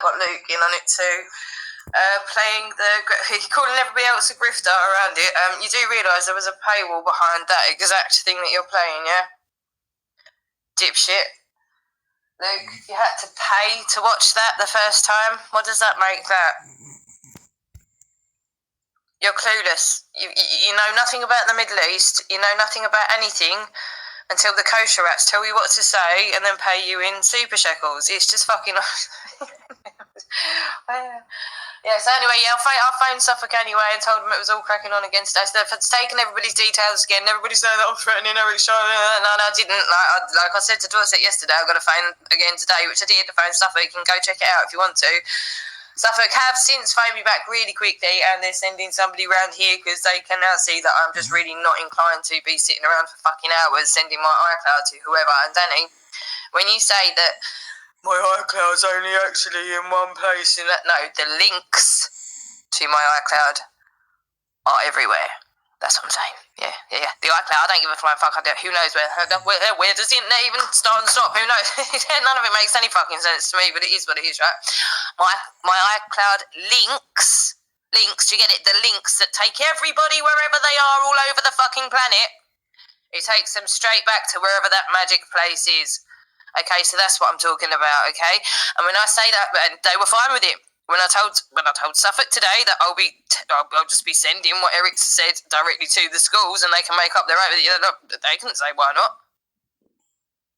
got Luke in on it too. Playing calling everybody else a grifter around it. You do realise there was a paywall behind that exact thing that you're playing, yeah? Dipshit. Luke, you had to pay to watch that the first time? What does that make that? You're clueless. You know nothing about the Middle East. You know nothing about anything until the kosher rats tell you what to say and then pay you in super shekels. It's just fucking... Yeah, so anyway, I phoned Suffolk anyway and told them it was all cracking on against us. They've taken everybody's details again. Everybody's saying that I'm threatening Eric Shaw. No, I didn't. Like I said to Dorset yesterday, I've got to phone again today, which I did. To phone Suffolk. You can go check it out if you want to. Suffolk have since phoned me back really quickly, and they're sending somebody around here because they can now see that I'm just really not inclined to be sitting around for fucking hours sending my iCloud to whoever. And Danny, when you say that my iCloud's only actually in one place, in that, no, the links to my iCloud are everywhere. That's what I'm saying. Yeah. The iCloud, I don't give a flying fuck. Who knows where does the internet even start and stop? Who knows? None of it makes any fucking sense to me, but it is what it is, right? My iCloud links, do you get it? The links that take everybody wherever they are all over the fucking planet. It takes them straight back to wherever that magic place is. Okay, so that's what I'm talking about, okay? And when I say that, they were fine with it. When I told Suffolk today that I'll just be sending what Eric said directly to the schools and they can make up their own, they couldn't say why not.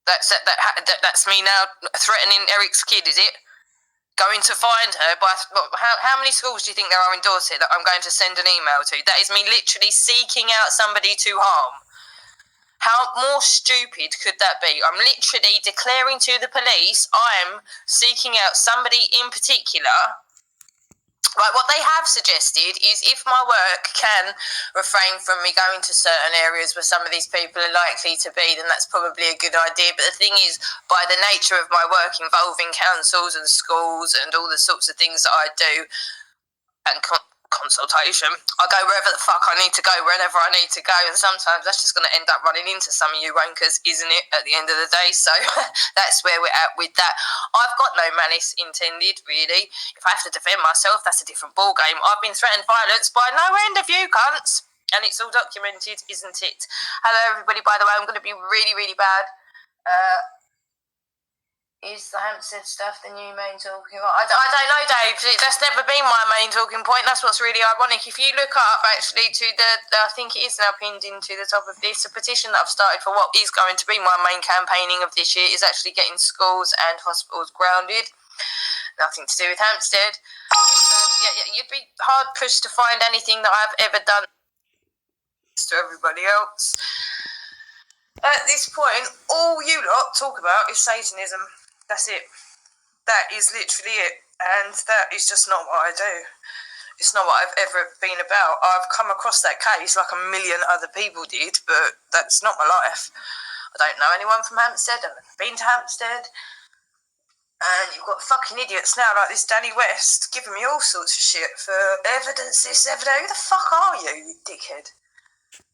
That's me now threatening Eric's kid, is it? Going to find her by how many schools do you think there are in Dorset that I'm going to send an email to? That is me literally seeking out somebody to harm. How more stupid could that be? I'm literally declaring to the police I'm seeking out somebody in particular. Right, what they have suggested is if my work can refrain from me going to certain areas where some of these people are likely to be, then that's probably a good idea. But the thing is, by the nature of my work involving councils and schools and all the sorts of things that I do, and consultation, I go wherever the fuck I need to go, wherever I need to go, and sometimes that's just going to end up running into some of you wankers, isn't it, at the end of the day? So that's where we're at with that. I've got no malice intended, really. If I have to defend myself, that's a different ball game. I've been threatened violence by no end of you cunts, and it's all documented, isn't it? Hello everybody, by the way, I'm going to be really, really bad. Is the Hampstead stuff the new main talking point? I don't know, Dave. That's never been my main talking point. That's what's really ironic. If you look up, actually, to I think it is now pinned into the top of this, a petition that I've started for what is going to be my main campaigning of this year is actually getting schools and hospitals grounded. Nothing to do with Hampstead. You'd be hard-pushed to find anything that I've ever done to everybody else. At this point, all you lot talk about is Satanism. That's it. That is literally it. And that is just not what I do. It's not what I've ever been about. I've come across that case like a million other people did, but that's not my life. I don't know anyone from Hampstead. I've never been to Hampstead. And you've got fucking idiots now like this Danny West giving me all sorts of shit for evidence, this, evidence. Who the fuck are you dickhead?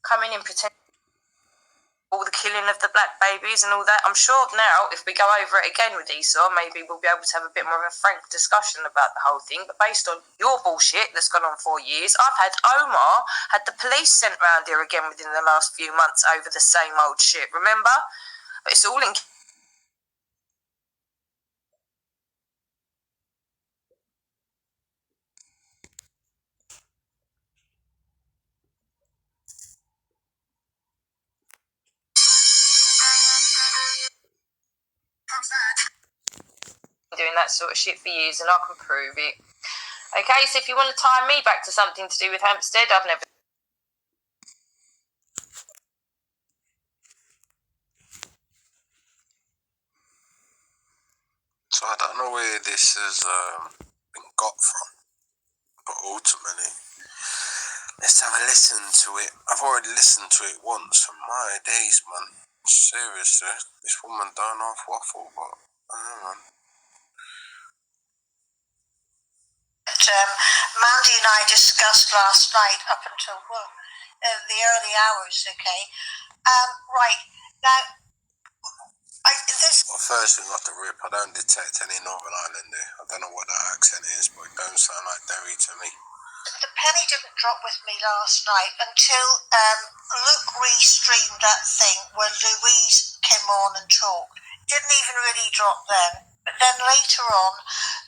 Coming in pretending all the killing of the black babies and all that. I'm sure now, if we go over it again with Esau, maybe we'll be able to have a bit more of a frank discussion about the whole thing. But based on your bullshit that's gone on 4 years, I've had Omar had the police sent round here again within the last few months over the same old shit, remember? But it's all in... doing that sort of shit for years, and I can prove it. Okay, so if you want to tie me back to something to do with Hampstead, I've never... So I don't know where this has been got from, but ultimately, let's have a listen to it. I've already listened to it once, and my days, man. Seriously, this woman don't half waffle, but I don't know. Mandy and I discussed last night up until the early hours, okay? Right, now, Well, first thing off the rip, I don't detect any Northern Islander. I don't know what that didn't drop with me last night until Luke restreamed that thing where Louise came on and talked. Didn't even really drop then. But then later on,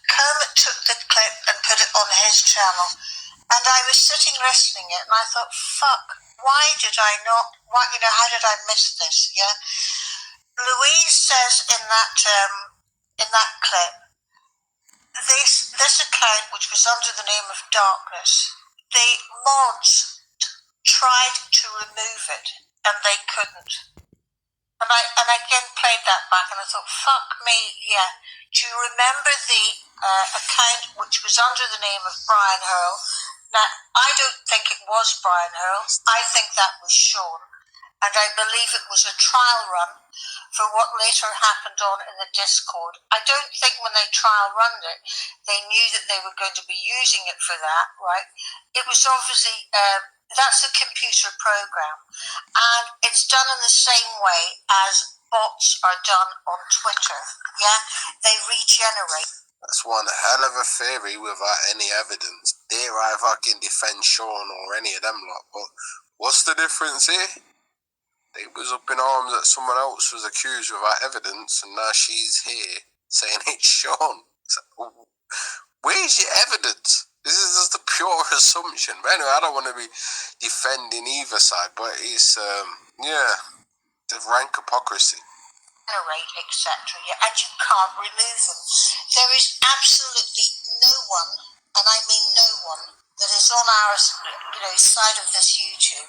Kermit took the clip and put it on his channel. And I was sitting listening it, and I thought, fuck, why did I not, how did I miss this, yeah? Louise says in that clip, this account, which was under the name of Darkness, the mods tried to remove it, and they couldn't. And I again played that back, and I thought, fuck me, yeah. Do you remember the account which was under the name of Brian Hurl? Now, I don't think it was Brian Hurl. I think that was Sean. And I believe it was a trial run for what later happened on in the Discord. I don't think when they trial run it, they knew that they were going to be using it for that, right? It was obviously, that's a computer program. And it's done in the same way as bots are done on Twitter, yeah? They regenerate. That's one hell of a theory without any evidence. Dare I fucking defend Sean or any of them lot, but what's the difference here? They was up in arms that someone else was accused without evidence, and now she's here saying it's Sean. So, where's your evidence? This is just a pure assumption. But anyway, I don't want to be defending either side, but it's, the rank hypocrisy. Etc. Yeah, and you can't remove them. There is absolutely no one, and I mean no one, that is on our side of this YouTube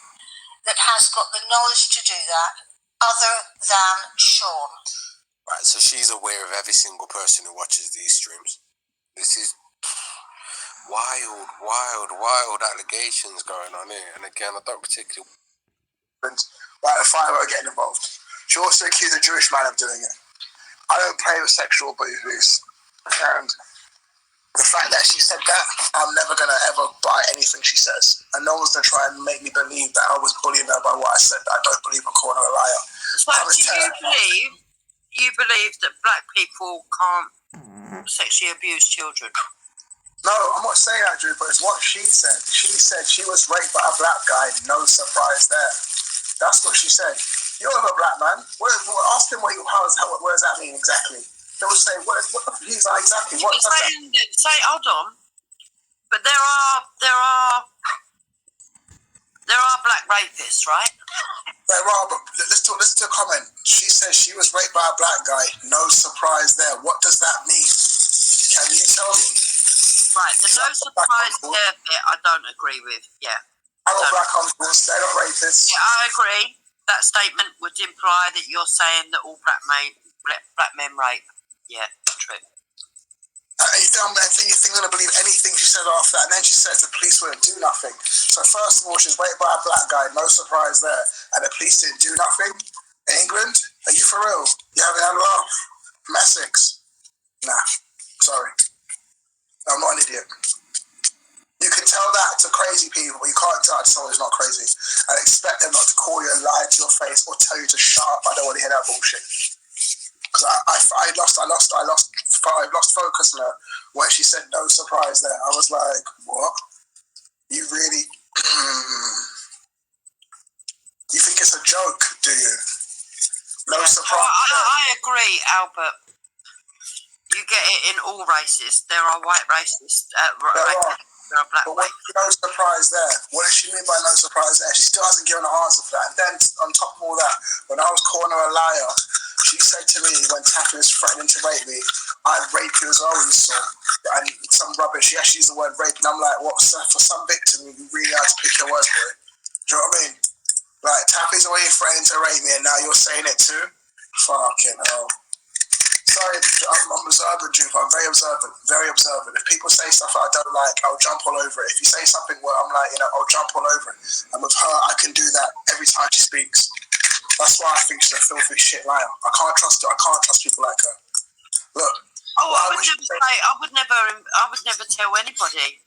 that has got the knowledge to do that other than Sean. Right, so she's aware of every single person who watches these streams. This is wild allegations going on here. And again, I don't particularly... Right, the fire are getting involved. She also accused a Jewish man of doing it. I don't play with sexual abuse. And the fact that she said that, I'm never going to ever buy anything she says. And no one's going to try and make me believe that I was bullying her by what I said. I don't believe I'm calling her a liar. So you believe that black people can't sexually abuse children? No, I'm not saying that, Drew, but it's what she said. She said she was raped by a black guy. No surprise there. That's what she said. You're a black man. Ask him what does that mean exactly? They will say, he's like, exactly. What does that? Say, hold on. But there are black rapists, right? There are, but listen to a comment. She says she was raped by a black guy. No surprise there. What does that mean? Can you tell me? Right, the no surprise there bit I don't agree with. Yeah. I got black uncles. They're not rapists. Yeah, I agree. That statement would imply that you're saying that all black men rape. Yeah, true. You think I'm going to believe anything she said after that? And then she says the police wouldn't do nothing. So first of all, she's raped by a black guy. No surprise there. And the police didn't do nothing? In England? Are you for real? You haven't had a laugh? From Essex? Nah. Sorry. I'm not an idiot. You can tell that to crazy people, but you can't tell that to someone who's not crazy. And expect them not to call you and lie to your face or tell you to shut up. I don't want to hear that bullshit. Because I lost focus on her when she said no surprise there. I was like, what? You really... you think it's a joke, do you? No surprise. I agree, Albert. You get it in all races. There are white racists. There are black racists. No surprise there. What does she mean by no surprise there? She still hasn't given an answer for that. And then, on top of all that, when I was calling her a liar, she said to me when Taffy was threatening to rape me, I'd rape you as well, you saw. And some rubbish. She actually used the word rape. And I'm like, what? For some victim, you really had to pick your words for it. Do you know what I mean? Like, Taffy's already threatening to rape me, and now you're saying it too? Fucking hell. Sorry, I'm observant, Duke. I'm very observant. Very observant. If people say stuff I don't like, I'll jump all over it. If you say something where I'm like, I'll jump all over it. And with her, I can do that every time she speaks. That's why I think she's a filthy shit liar. I can't trust her. I can't trust people like her. Look. I would never tell anybody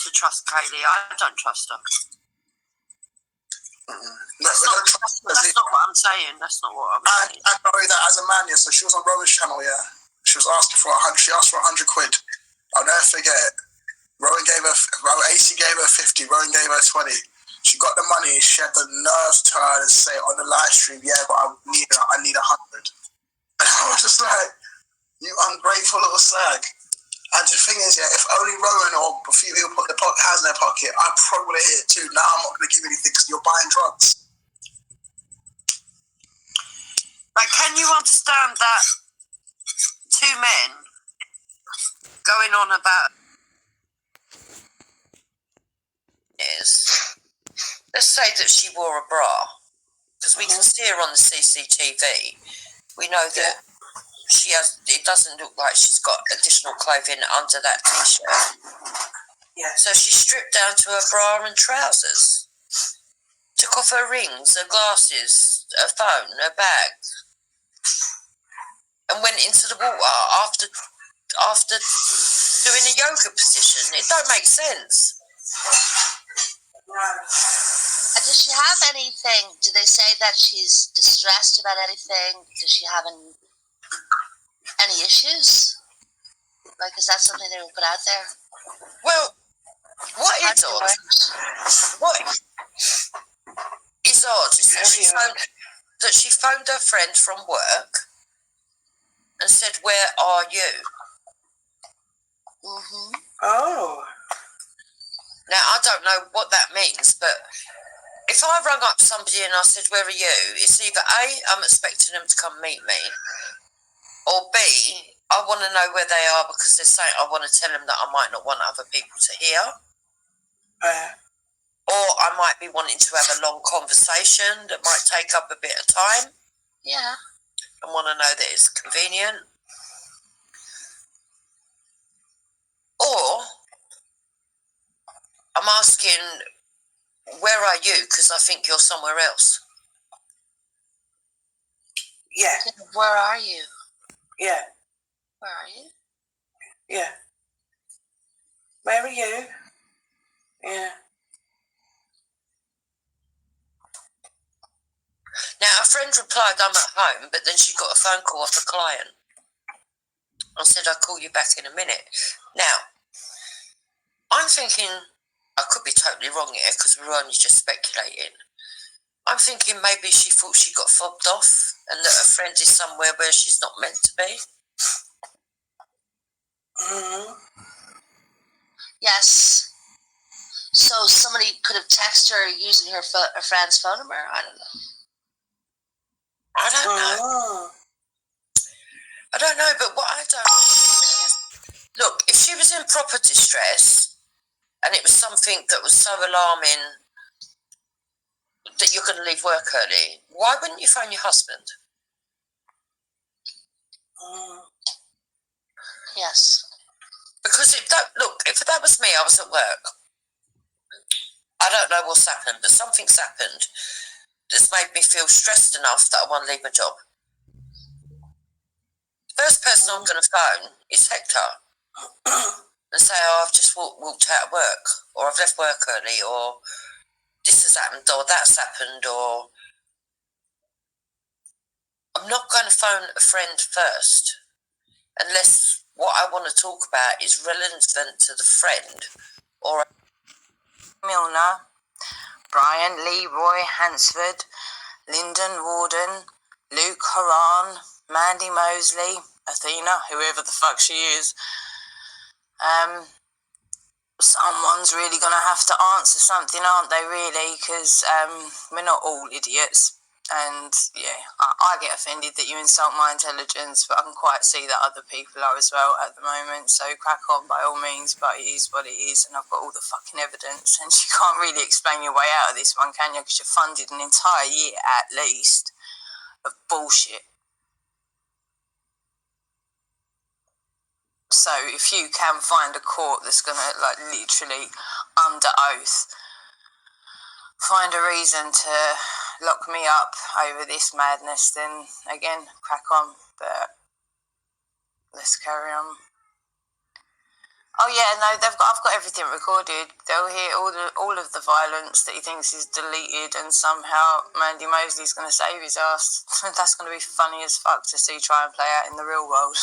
to trust Kaley. I don't trust her. That's not what I'm saying. That's not what I'm saying. I know that as a man, yeah. So she was on Rowan's channel, yeah. She was asking for 100. She asked for 100 quid. I'll never forget it. AC gave her 50, Rowan gave her 20. She got the money, she had the nerve to turn and say on the live stream, yeah, but I need 100. And I was just like, you ungrateful little slag. And the thing is, yeah, if only Rowan or a few people put their hands in their pocket, I probably would have hit it too. Now I'm not going to give anything because you're buying drugs. Like, can you understand that two men going on about is, let's say that she wore a bra, because we can see her on the CCTV. We know that she has, it doesn't look like she's got additional clothing under that t-shirt. Yeah. So she stripped down to her bra and trousers, took off her rings, her glasses, her phone, her bag, and went into the water after doing a yoga position. It don't make sense. Does she have anything? Do they say that she's distressed about anything? Does she have any issues? Like, is that something they would put out there? Well, what is odd is that she phoned her friend from work and said, "Where are you?" Mm-hmm. Oh. Now, I don't know what that means, but if I rung up somebody and I said, "Where are you?" it's either A, I'm expecting them to come meet me, or B, I want to know where they are because they're saying I want to tell them that I might not want other people to hear. Or I might be wanting to have a long conversation that might take up a bit of time. Yeah. And want to know that it's convenient. Or I'm asking, where are you? Because I think you're somewhere else. Yeah. Where are you? Yeah. Where are you? Yeah. Where are you? Yeah. Now, a friend replied, "I'm at home," but then she got a phone call off a client. I said, "I'll call you back in a minute." Now, I'm thinking, I could be totally wrong here because we're only just speculating. I'm thinking maybe she thought she got fobbed off and that her friend is somewhere where she's not meant to be. Mm-hmm. Yes. So somebody could have texted her using her friend's phone number? I don't know. I don't know, but what I don't know is, look, if she was in proper distress and it was something that was so alarming that you're going to leave work early, why wouldn't you phone your husband? Yes. Because if that was me, I was at work. I don't know what's happened, but something's happened that's made me feel stressed enough that I want to leave my job. First person I'm going to phone is Hector and say, "Oh, I've just walked out of work, or I've left work early, or this has happened, or that's happened," or I'm not going to phone a friend first unless what I want to talk about is relevant to the friend or Milner, Brian Leroy Hansford, Lyndon Warden, Luke Horan, Mandy Mosley, Athena, whoever the fuck she is. Someone's really going to have to answer something, aren't they, really? Because we're not all idiots. And, yeah, I get offended that you insult my intelligence, but I can quite see that other people are as well at the moment. So crack on by all means, but it is what it is, and I've got all the fucking evidence. And you can't really explain your way out of this one, can you? Because you funded an entire year, at least, of bullshit. So if you can find a court that's going to, like, literally, under oath, find a reason to lock me up over this madness, then, again, crack on. But let's carry on. Oh, yeah, no, I've got everything recorded. They'll hear all of the violence that he thinks is deleted, and somehow Mandy Mosley's going to save his ass. That's going to be funny as fuck to see try and play out in the real world.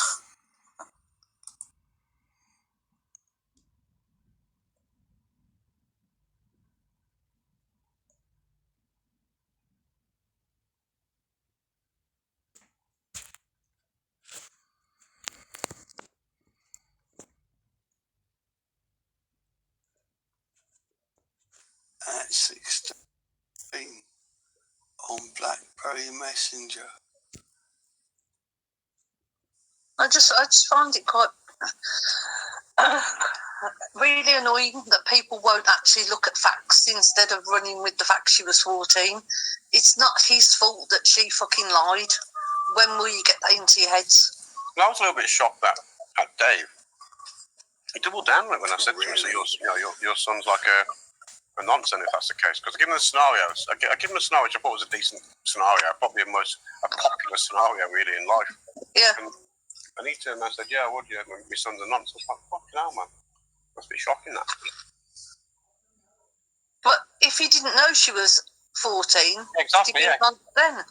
at 16 on BlackBerry Messenger. I just find it quite really annoying that people won't actually look at facts instead of running with the fact she was 14. It's not his fault that she fucking lied. When will you get that into your heads? Well, I was a little bit shocked that Dave, he doubled down on it when I said to him, so your son's like a nonsense if that's the case. Because I give him the scenarios. I give him a scenario which I thought was a decent scenario, probably a popular scenario really in life. Yeah. And he turned and said, "Yeah, I would. Yeah, my son's a nonsense." I'm like, fucking hell, man. Must be shocking that. But if he didn't know she was 14, exactly. Yeah. Then.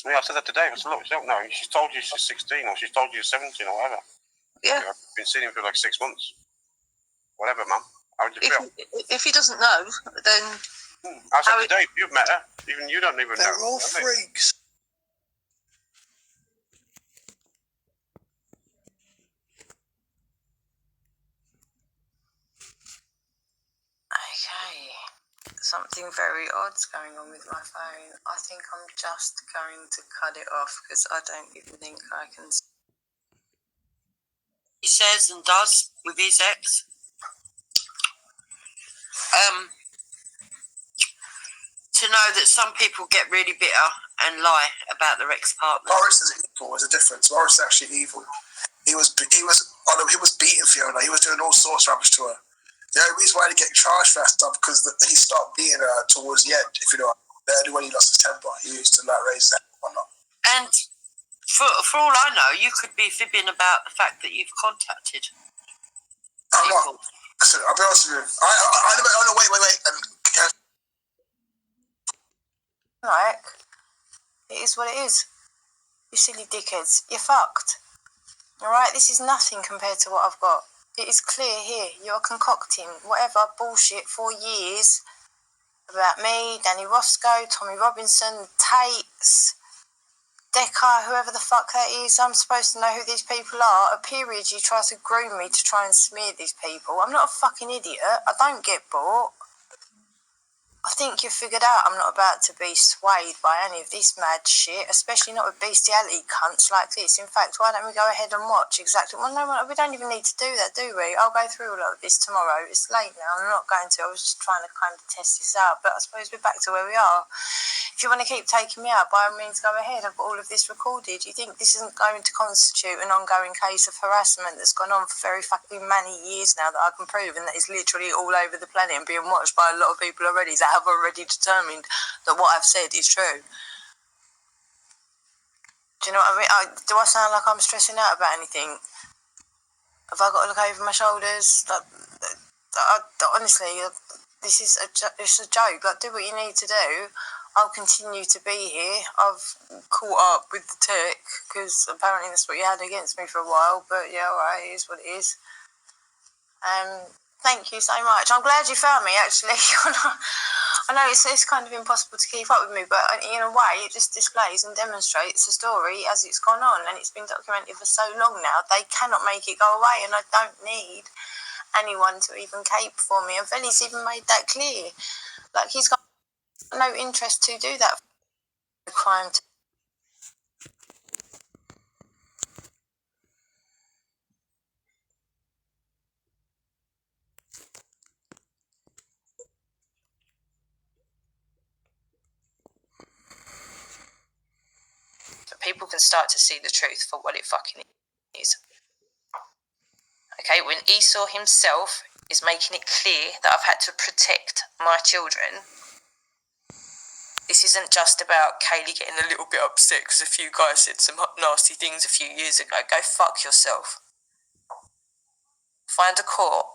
Yeah, I said that today. I said, "Look, you don't know. She's told you she's 16, or she's told you she's 17, or whatever." Yeah. You know, I've been seeing him for like 6 months. Whatever, man. How would you feel? If he doesn't know, then. I said today, you've met her. Even you don't even know. They're all freaks. Okay. Something very odd's going on with my phone. I think I'm just going to cut it off because I don't even think I can. He says and does with his ex. To know that some people get really bitter and lie about their ex-partner. Boris is evil. There's a difference. Boris is actually evil. He was beating Fiona. He was doing all sorts of rubbish to her. The only reason why he get charged for that stuff because he stopped beating her towards the end. If you know, the only when he lost his temper, he used to raise that or not. And for all I know, you could be fibbing about the fact that you've contacted. I'm not. Listen, I'll be honest with you. I know. Wait. Like, it is what it is. You silly dickheads. You're fucked. Alright, this is nothing compared to what I've got. It is clear here. You're concocting whatever bullshit for years about me, Danny Roscoe, Tommy Robinson, Tates, Decca, whoever the fuck that is. I'm supposed to know who these people are. A period you try to groom me to try and smear these people. I'm not a fucking idiot. I don't get bought. I think you've figured out I'm not about to be swayed by any of this mad shit, especially not with bestiality cunts like this. In fact, why don't we go ahead and watch exactly... Well, no, we don't even need to do that, do we? I'll go through all of this tomorrow. It's late now. I'm not going to. I was just trying to kind of test this out, but I suppose we're back to where we are. If you want to keep taking me out, by all means, go ahead. I've got all of this recorded. You think this isn't going to constitute an ongoing case of harassment that's gone on for very fucking many years now that I can prove, and that is literally all over the planet and being watched by a lot of people already that have already determined that what I've said is true. Do you know what I mean? Do I sound like I'm stressing out about anything? Have I got to look over my shoulders? Honestly, this is it's a joke. Like, do what you need to do. I'll continue to be here. I've caught up with the tech because apparently that's what you had against me for a while. But yeah, alright, it is what it is. Thank you so much. I'm glad you found me, actually. I know it's kind of impossible to keep up with me, but in a way, it just displays and demonstrates the story as it's gone on, and it's been documented for so long now. They cannot make it go away, and I don't need anyone to even cape for me. And Feli's even made that clear. Like, he's got no interest to do that crime. So people can start to see the truth for what it fucking is. Okay, when Esau himself is making it clear that I've had to protect my children, this isn't just about Kaley getting a little bit upset because a few guys said some nasty things a few years ago. Go fuck yourself. Find a court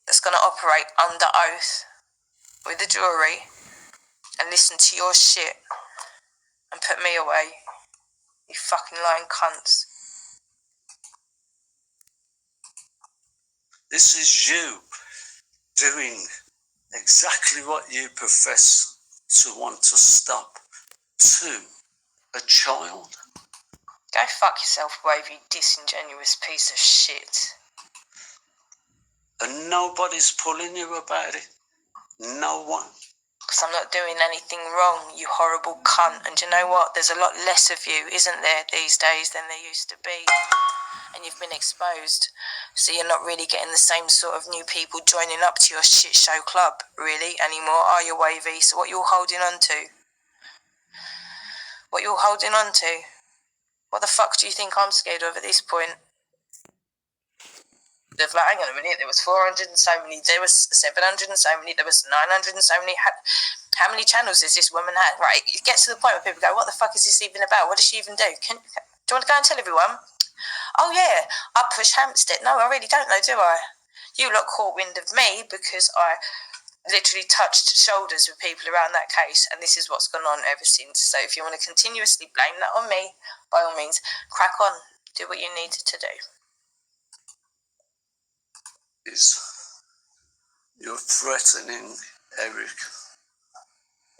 that's going to operate under oath with a jury and listen to your shit and put me away. You fucking lying cunts. This is you doing exactly what you profess to want to stop to a child. Go fuck yourself, Wave, you disingenuous piece of shit. And nobody's pulling you about it. No one. Because I'm not doing anything wrong, you horrible cunt. And do you know what? There's a lot less of you, isn't there, these days than there used to be. And you've been exposed. So you're not really getting the same sort of new people joining up to your shit show club, really, anymore, are you, Wavy? So what you're holding on to? What you're holding on to? What the fuck do you think I'm scared of at this point? They're like, hang on a minute, there was 400 and so many, there was 700 and so many, there was 900 and so many. How many channels has this woman had? Right, it gets to the point where people go, what the fuck is this even about? What does she even do? Do you want to go and tell everyone? Oh yeah, I push Hampstead. No, I really don't know, do I? You lot caught wind of me because I literally touched shoulders with people around that case, and this is what's gone on ever since. So if you want to continuously blame that on me, by all means, crack on, do what you need to do. Is you're threatening Eric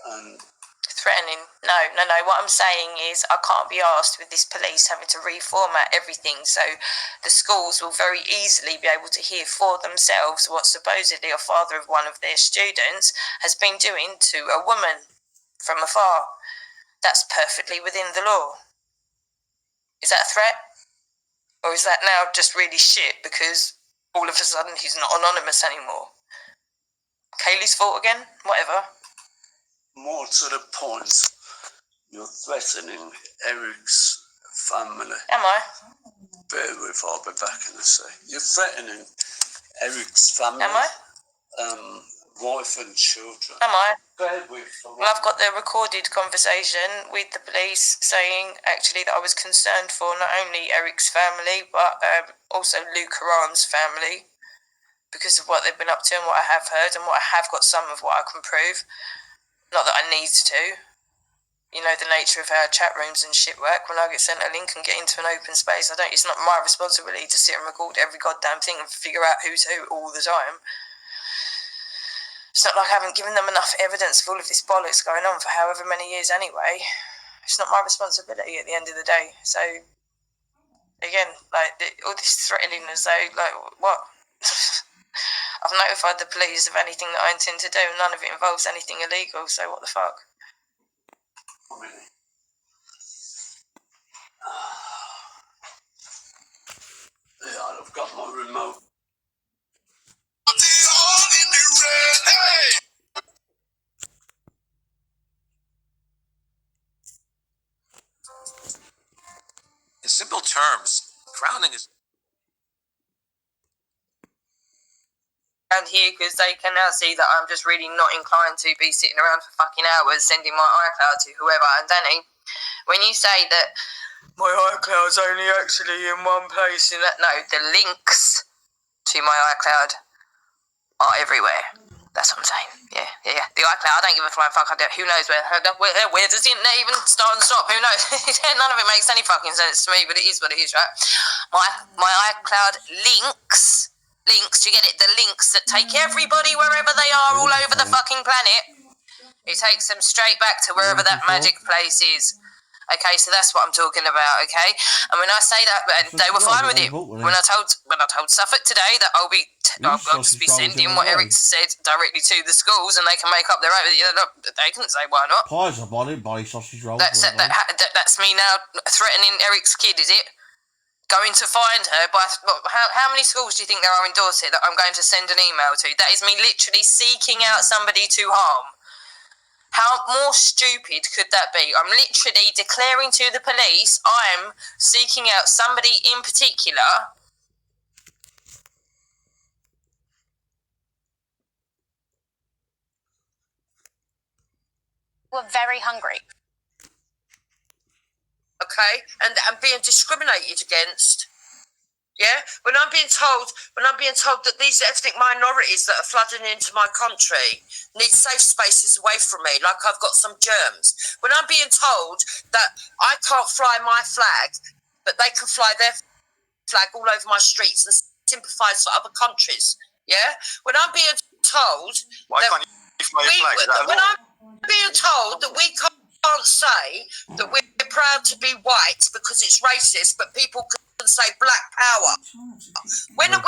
and Threatening? No. What I'm saying is I can't be asked with this police having to reformat everything, so the schools will very easily be able to hear for themselves what supposedly a father of one of their students has been doing to a woman from afar. That's perfectly within the law. Is that a threat? Or is that now just really shit because all of a sudden he's not anonymous anymore? Kaley's fault again? Whatever. more to the point, you're threatening Eric's family. Am I? Bear with, I'll be back in a sec. You're threatening Eric's family. Am I? Wife and children. Am I? Bear with. Well, I've got the recorded conversation with the police saying actually that I was concerned for not only Eric's family but also Luke Haran's family because of what they've been up to and what I have heard and what I have got some of what I can prove. Not that I need to. You know the nature of how chat rooms and shit work. When I get sent a link and get into an open space, it's not my responsibility to sit and record every goddamn thing and figure out who's who all the time. It's not like I haven't given them enough evidence of all of this bollocks going on for however many years anyway. It's not my responsibility at the end of the day. So, again, all this threatening as though, what? I've notified the police of anything that I intend to do. None of it involves anything illegal, so what the fuck? Yeah, I've got my remote. In simple terms, crowning is Around here because they can now see that I'm just really not inclined to be sitting around for fucking hours sending my iCloud to whoever. And Danny, when you say that my iCloud's only actually in one place, the links to my iCloud are everywhere. That's what I'm saying. Yeah. The iCloud, I don't give a flying fuck. Who knows where does the internet even start and stop? Who knows? None of it makes any fucking sense to me, but it is what it is, right? My iCloud links, do you get it? The links that take everybody wherever they are all over the fucking planet. It takes them straight back to wherever that magic place is. Okay, so that's what I'm talking about, okay? And when I say that, they were fine with it. When I told Suffolk today that I'll just be sending what Eric said directly to the schools and they can make up their own, they can say why not. Pies are bought in by sausage rolls. That's me now threatening Eric's kid, is it? Going to find her by how many schools do you think there are in Dorset that I'm going to send an email to? That is me literally seeking out somebody to harm. How more stupid could that be? I'm literally declaring to the police I'm seeking out somebody in particular. We're very hungry. Okay, and being discriminated against. Yeah, when I'm being told that these ethnic minorities that are flooding into my country need safe spaces away from me, like I've got some germs. When I'm being told that I can't fly my flag, but they can fly their flag all over my streets and sympathise for other countries. Yeah, when I'm being told why can't you fly your flag? When I'm being told that we can't say that we're proud to be white because it's racist, but people can say black power. When we're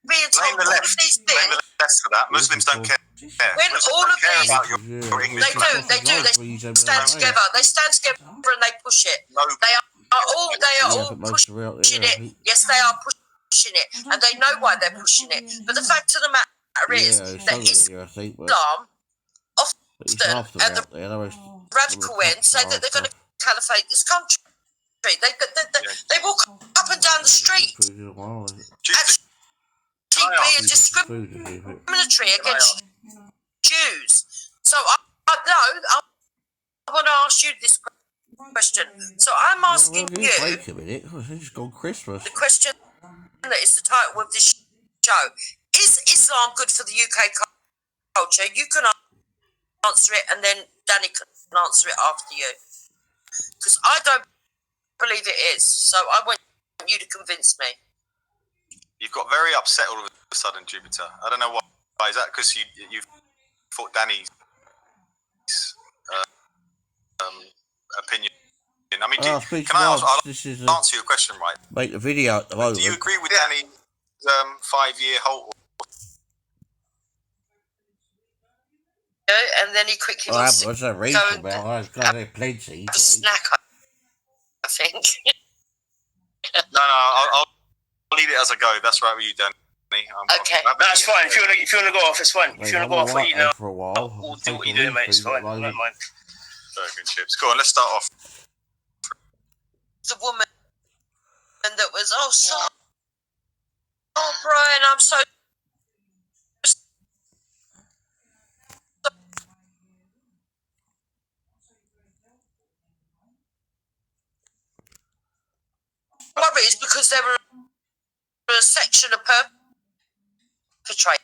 being told all of these things, blame the left for that. Muslims don't care. When all of these, about your English. they do. They stand together. They stand together and they push it. They are all pushing it. Yes, they are pushing it, and they know why they're pushing it. But the fact of the matter is that Islam often at the radical end say that they're going to caliphate this country. They walk up and down the street. Actually, be a discriminatory against Jews. So I want to ask you this question. So I'm asking you the question that is the title of this show: is Islam good for the UK culture? You can answer it, and then Danny can answer it after you, because I don't believe it is. So I want you to convince me. You've got very upset all of a sudden, Jupiter. I don't know why. Is that because you thought Danny's opinion? I mean, can I ask? I'll answer your question, right? Make the video at the moment. Do you agree with Danny's 5-year halt? And then he quickly What's that reach about? I was going to plenty. a snack, I think. No, I'll leave it as I go. That's right with you, Danny. Okay. That's fine. If you want to go off, it's fine. If you want to go off what you know, for a while. we'll do what you're doing, mate. It's fine. I don't mind. Very good, Chips. Go on, let's start off. The woman that was, Brian, I'm so worried because there were a section of perpetrators